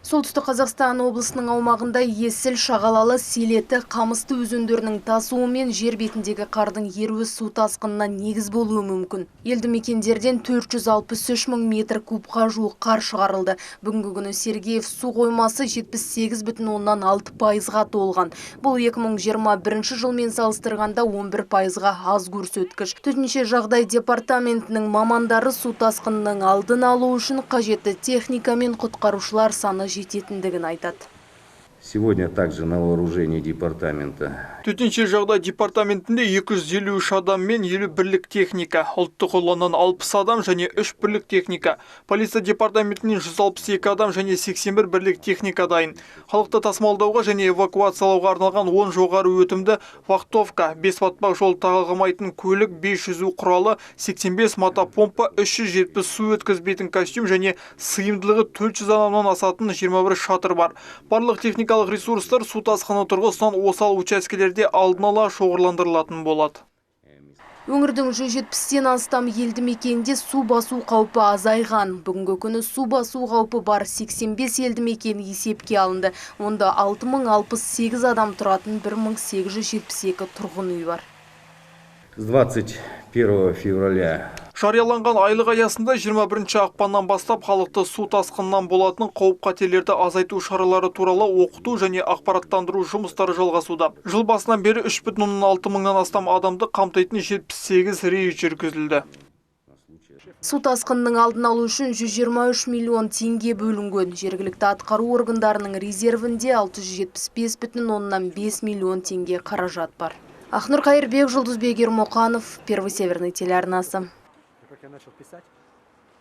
Солтүстік Қазақстан облысының аумағында Есіл, Шағалалы, Селеті, Қамысты өзендерінің тасуы мен жер бетіндегі қардың еруі су тасқынына негіз болуы мүмкін. Елді мекендерден 463 мың метр кубқа жуық қар шығарылды. Бүгінгі күні Сергеев су қоймасы 78,6%-ға толған. Бұл 2021 жылмен салыстырғанда 11%-ға аз көрсеткіш. Төтенше жағдай департаментінің мамандары су тасқынының алдын алу үшін қажетті техника мен құтқарушылар саны жететіндігін айтады. Сегодня также на вооружении департамента. Төтенше жағдай департаментінде 253 адам мен 50 бірлік техника, ұлттық ұланнан 60 адам және 3 бірлік техника, полиция департаментінен 162 адам және 81 бірлік техника дайын. Халықты тасымалдауға және эвакуациялауға арналған 10 жоғары өтімді вахтовка, 5 батпақ жол тағылғымайтын көлік, 5 жүзу құралы, 85 мотопомпа, 370 су өткізбейтін костюм және сыйымдылығы 400 адамнан асатын 21 шатыр бар. Барлық техникалық ресурстар су тасқыны тұрғысынан осал учаскелерде алдын ала шоғырландырылатын болады. Өңірдің 170-тен астам елді мекенде су басу қаупі азайған. Бүгінгі күні су басу қаупі бар 85 елді мекен есепке алынды. Онда 6068 адам тұратын 1872 тұрғын үй бар. С 21 февраля Жарияланған айлық аясында 21 ақпаннан бастап халықты су тасқынынан болатын қауіп-қатерлерді азайту шаралары туралы оқыту және ақпараттандыру жұмыстары жалғасуда. Жыл басынан бері 3,6 мыңнан астам адамды қамтитын 78 рейд жүргізілді. Су тасқынының алдын алу үшін 123 миллион теңге бөлінген. Жергілікті атқару органдарының резервінде 675,5 миллион теңге қаражат бар. Ақнұр Қайырбек, Жұлдызбек Ермұқанов, Первый Северный телеарнасы.